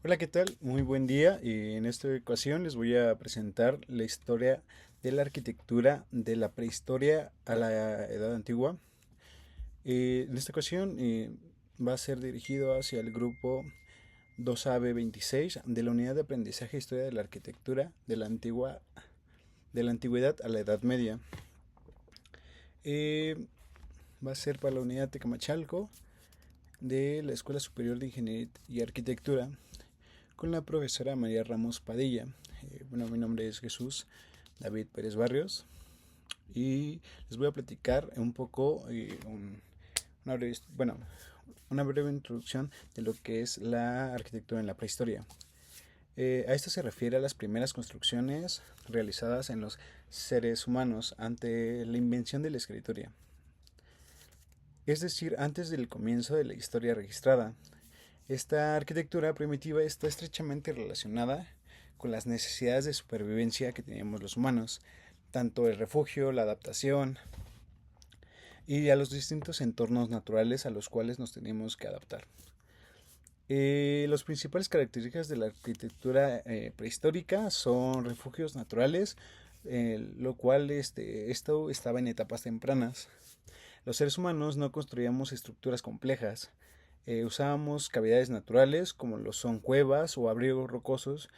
Hola, ¿qué tal? Muy buen día. Y en esta ocasión les voy a presentar la historia de la arquitectura de la prehistoria a la Edad Antigua. En esta ocasión va a ser dirigido hacia el grupo 2AB26 de la Unidad de Aprendizaje e Historia de la Arquitectura de la Antigüedad a la Edad Media. Eh, Va a ser para la Unidad Tecamachalco de la Escuela Superior de Ingeniería y Arquitectura con la profesora María Ramos Padilla. Bueno, mi nombre es Jesús David Pérez Barrios y les voy a platicar un poco, una, breve, bueno, una breve introducción de lo que es la arquitectura en la prehistoria. A esto se refiere a las primeras construcciones realizadas en los seres humanos ante la invención de la escritura, es decir, antes del comienzo de la historia registrada. Esta arquitectura primitiva está estrechamente relacionada con las necesidades de supervivencia que teníamos los humanos, tanto el refugio, la adaptación y a los distintos entornos naturales a los cuales nos tenemos que adaptar. Las principales características de la arquitectura prehistórica son refugios naturales, lo cual esto estaba en etapas tempranas. Los seres humanos no construíamos estructuras complejas, usábamos cavidades naturales como lo son cuevas o abrigos rocosos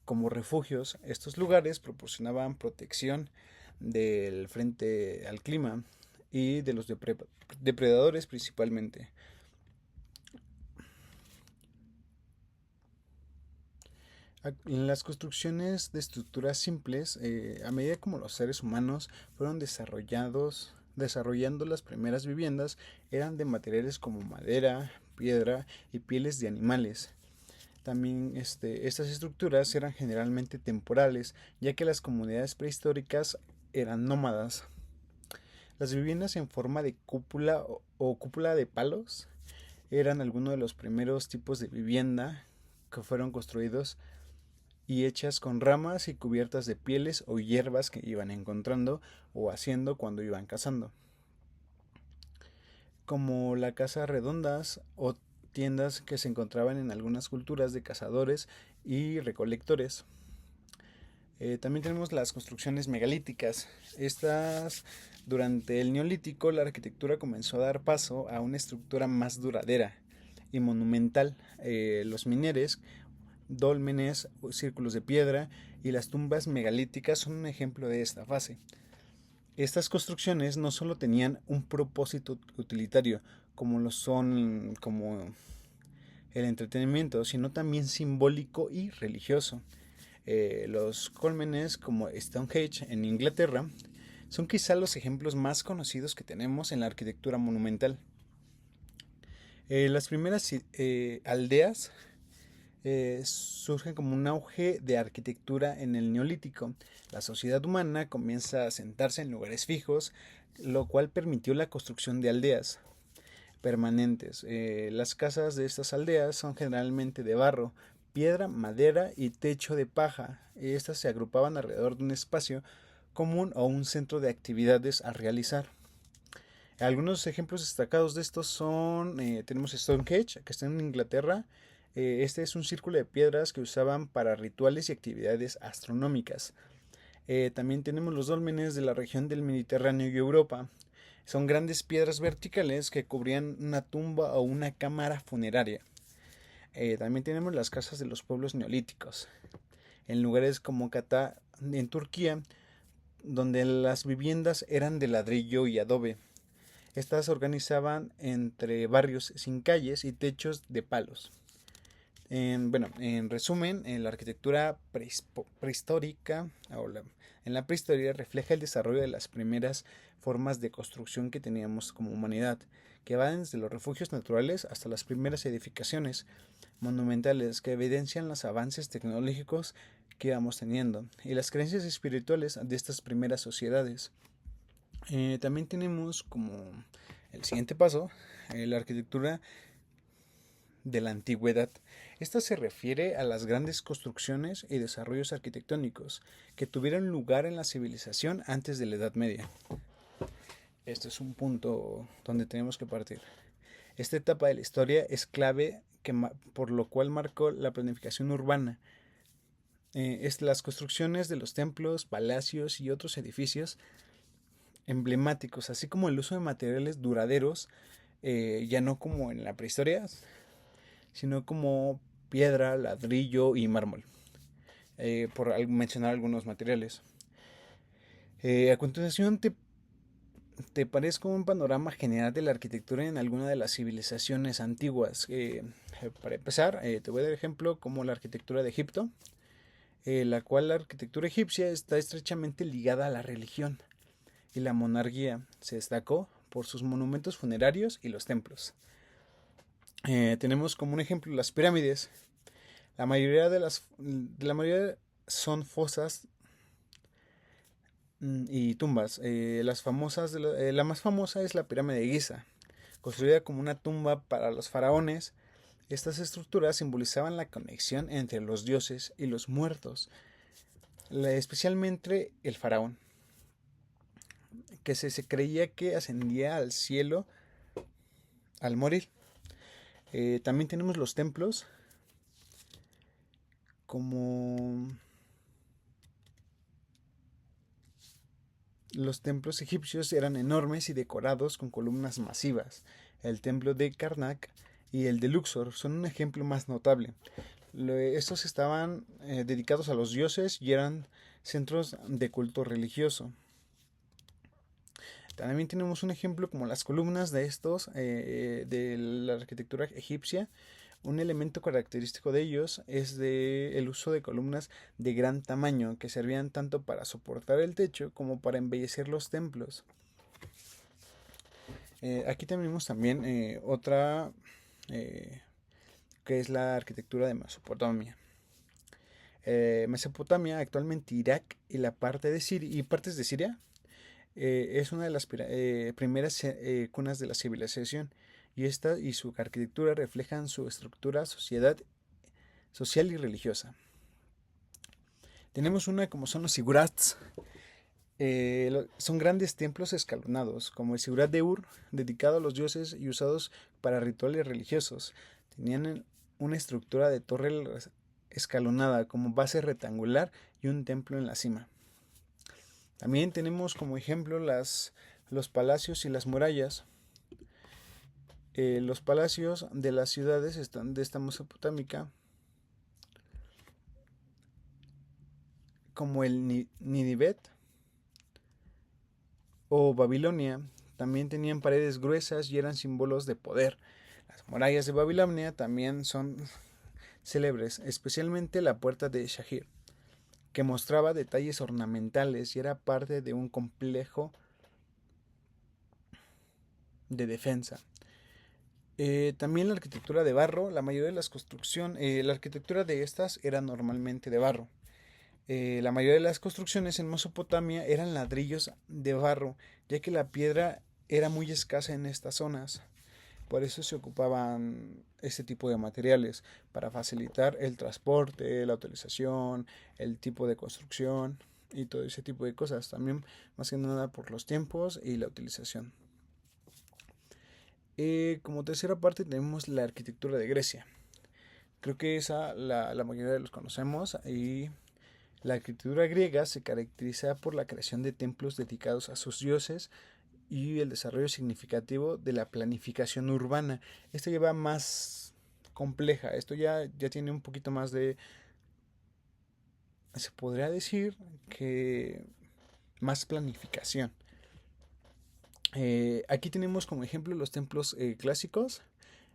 como refugios. Estos lugares proporcionaban protección del frente al clima y de los depredadores principalmente. En las construcciones de estructuras simples, a medida como los seres humanos fueron desarrollando las primeras viviendas, eran de materiales como madera, piedra y pieles de animales. También estas estructuras eran generalmente temporales, ya que las comunidades prehistóricas eran nómadas. Las viviendas en forma de cúpula o cúpula de palos eran algunos de los primeros tipos de vivienda que fueron construidos y hechas con ramas y cubiertas de pieles o hierbas que iban encontrando o haciendo cuando iban cazando, como la casa redondas o tiendas que se encontraban en algunas culturas de cazadores y recolectores. También tenemos las construcciones megalíticas. Estas, durante el Neolítico, la arquitectura comenzó a dar paso a una estructura más duradera y monumental. Los mineres, dólmenes, círculos de piedra y las tumbas megalíticas son un ejemplo de esta fase. Estas construcciones no solo tenían un propósito utilitario, como lo son como el entretenimiento, sino también simbólico y religioso. Los cólmenes como Stonehenge en Inglaterra son quizá los ejemplos más conocidos que tenemos en la arquitectura monumental. Las primeras aldeas surgen como un auge de arquitectura en el Neolítico. La sociedad humana comienza a asentarse en lugares fijos, lo cual permitió la construcción de aldeas permanentes. Las casas de estas aldeas son generalmente de barro, piedra, madera y techo de paja. Estas se agrupaban alrededor de un espacio común o un centro de actividades a realizar. Algunos ejemplos destacados de estos son, tenemos Stonehenge, que está en Inglaterra. Este es un círculo de piedras que usaban para rituales y actividades astronómicas. También tenemos los dólmenes de la región del Mediterráneo y Europa. Son grandes piedras verticales que cubrían una tumba o una cámara funeraria. También tenemos las casas de los pueblos neolíticos, en lugares como Kata, en Turquía, donde las viviendas eran de ladrillo y adobe. Estas se organizaban entre barrios sin calles y techos de palos. En resumen, en la arquitectura prehistórica, en la prehistoria refleja el desarrollo de las primeras formas de construcción que teníamos como humanidad, que van desde los refugios naturales hasta las primeras edificaciones monumentales que evidencian los avances tecnológicos que íbamos teniendo y las creencias espirituales de estas primeras sociedades. También tenemos como el siguiente paso la arquitectura de la antigüedad. Esta se refiere a las grandes construcciones y desarrollos arquitectónicos que tuvieron lugar en la civilización antes de la Edad Media. Este es un punto donde tenemos que partir. Esta etapa de la historia es clave por lo cual marcó la planificación urbana. Las construcciones de los templos, palacios y otros edificios emblemáticos, así como el uso de materiales duraderos, ya no como en la prehistoria, sino como piedra, ladrillo y mármol, por mencionar algunos materiales. A continuación te parezco un panorama general de la arquitectura en alguna de las civilizaciones antiguas. Para empezar, te voy a dar ejemplo como la arquitectura de Egipto, la cual la arquitectura egipcia está estrechamente ligada a la religión y la monarquía. Se destacó por sus monumentos funerarios y los templos. Tenemos como un ejemplo las pirámides. La mayoría son fosas y tumbas. La más famosa es la pirámide de Giza, construida como una tumba para los faraones. Estas estructuras simbolizaban la conexión entre los dioses y los muertos, especialmente el faraón, que se creía que ascendía al cielo al morir. También tenemos los templos, como los templos egipcios eran enormes y decorados con columnas masivas. El templo de Karnak y el de Luxor son un ejemplo más notable. Estos estaban dedicados a los dioses y eran centros de culto religioso. También tenemos un ejemplo como las columnas de la arquitectura egipcia. Un elemento característico de ellos es el uso de columnas de gran tamaño que servían tanto para soportar el techo como para embellecer los templos. Aquí tenemos también otra que es la arquitectura de Mesopotamia. Mesopotamia, actualmente Irak y partes de Siria, es una de las primeras cunas de la civilización, y esta y su arquitectura reflejan su estructura social y religiosa. Tenemos una como son los zigurats. Son grandes templos escalonados, como el Zigurat de Ur, dedicado a los dioses y usados para rituales religiosos. Tenían una estructura de torre escalonada como base rectangular y un templo en la cima. También tenemos como ejemplo los palacios y las murallas. Los palacios de las ciudades de esta Mesopotámica, como el Ninivet o Babilonia, también tenían paredes gruesas y eran símbolos de poder. Las murallas de Babilonia también son célebres, especialmente la puerta de Shahir, que mostraba detalles ornamentales y era parte de un complejo de defensa. También la arquitectura de barro, la mayoría de la arquitectura de estas era normalmente de barro. La mayoría de las construcciones en Mesopotamia eran ladrillos de barro, ya que la piedra era muy escasa en estas zonas. Por eso se ocupaban este tipo de materiales, para facilitar el transporte, la utilización, el tipo de construcción y todo ese tipo de cosas. También, más que nada, por los tiempos y la utilización. Como tercera parte tenemos la arquitectura de Grecia. Creo que esa la mayoría de los conocemos. Y la arquitectura griega se caracteriza por la creación de templos dedicados a sus dioses y el desarrollo significativo de la planificación urbana. Esto ya va más compleja. Esto ya tiene un poquito más de... Se podría decir que más planificación. Aquí tenemos como ejemplo los templos clásicos.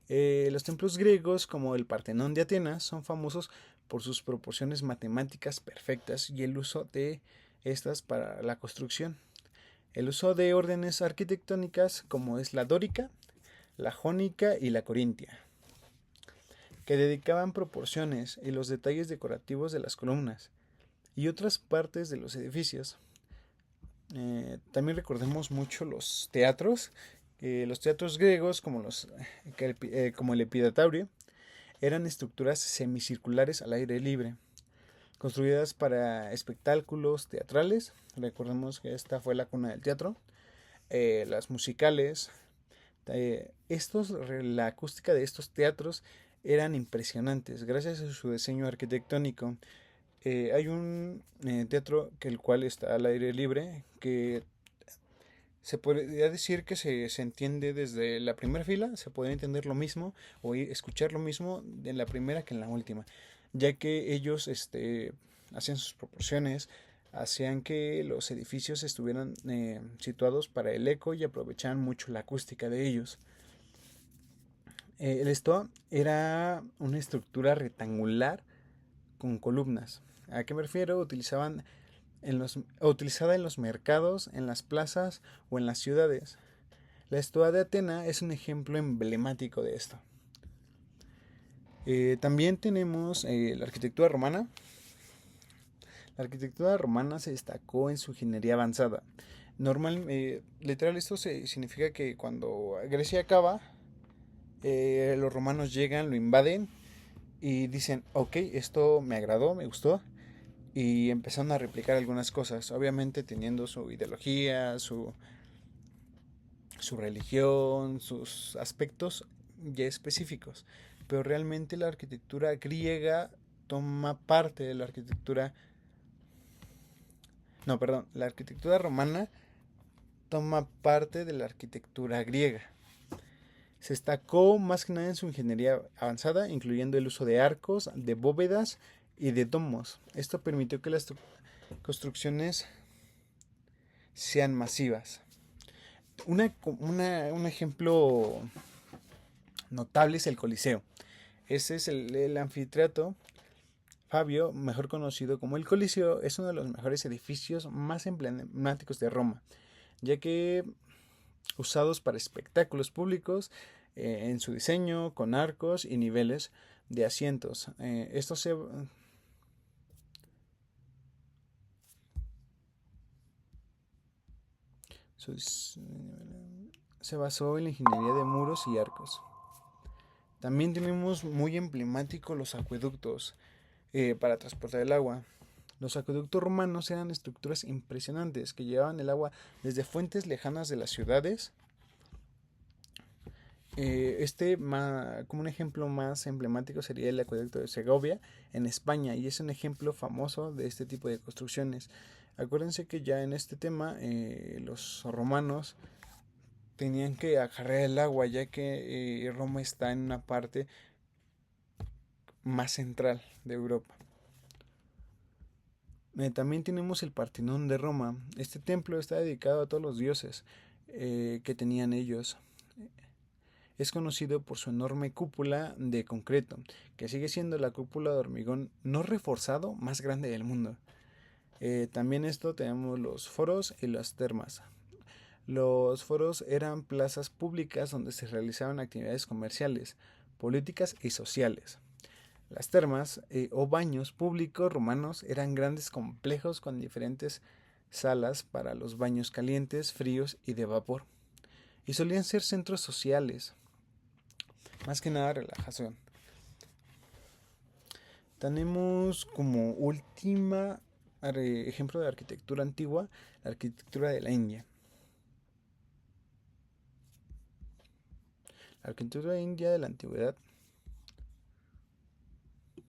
Los templos griegos, como el Partenón de Atenas, son famosos por sus proporciones matemáticas perfectas y el uso de estas para la construcción. El uso de órdenes arquitectónicas como es la dórica, la jónica y la corintia, que dedicaban proporciones y los detalles decorativos de las columnas y otras partes de los edificios. También recordemos mucho los teatros. Los teatros griegos, como el Epidataurio, eran estructuras semicirculares al aire libre, construidas para espectáculos teatrales. Recordemos que esta fue la cuna del teatro. Las musicales. La acústica de estos teatros eran impresionantes gracias a su diseño arquitectónico. Hay un teatro que el cual está al aire libre, que se podría decir que se entiende desde la primera fila, se puede entender lo mismo o escuchar lo mismo en la primera que en la última, ya que ellos hacían sus proporciones, hacían que los edificios estuvieran situados para el eco y aprovechaban mucho la acústica de ellos. El Stoa era una estructura rectangular con columnas. ¿A qué me refiero? Utilizada en los mercados, en las plazas o en las ciudades. La Stoa de Atena es un ejemplo emblemático de esto. También tenemos la arquitectura romana. La arquitectura romana se destacó en su ingeniería avanzada. Literal, esto significa que cuando Grecia acaba, los romanos llegan, lo invaden y dicen, ok, esto me agradó, me gustó, y empezaron a replicar algunas cosas, obviamente teniendo su ideología, su religión, sus aspectos ya específicos, pero realmente la arquitectura griega toma parte de la arquitectura, no, perdón, la arquitectura romana toma parte de la arquitectura griega. Se destacó más que nada en su ingeniería avanzada, incluyendo el uso de arcos, de bóvedas y de domos. Esto permitió que las construcciones sean masivas. Un ejemplo notable es el Coliseo. Ese es el anfiteatro Fabio, mejor conocido como el Coliseo, es uno de los mejores edificios más emblemáticos de Roma, ya que usados para espectáculos públicos en su diseño, con arcos y niveles de asientos. Esto se basó en la ingeniería de muros y arcos. También tenemos muy emblemáticos los acueductos para transportar el agua. Los acueductos romanos eran estructuras impresionantes que llevaban el agua desde fuentes lejanas de las ciudades. Como un ejemplo más emblemático sería el acueducto de Segovia en España, y es un ejemplo famoso de este tipo de construcciones. Acuérdense que ya en este tema los romanos tenían que acarrear el agua, ya que Roma está en una parte más central de Europa. También tenemos el Partenón de Roma. Este templo está dedicado a todos los dioses que tenían ellos. Es conocido por su enorme cúpula de concreto, que sigue siendo la cúpula de hormigón no reforzado más grande del mundo. También tenemos los foros y las termas. Los foros eran plazas públicas donde se realizaban actividades comerciales, políticas y sociales. Las termas o baños públicos romanos eran grandes complejos con diferentes salas para los baños calientes, fríos y de vapor. Y solían ser centros sociales, más que nada relajación. Tenemos como última ejemplo de arquitectura antigua, la arquitectura de la India. La arquitectura india de la antigüedad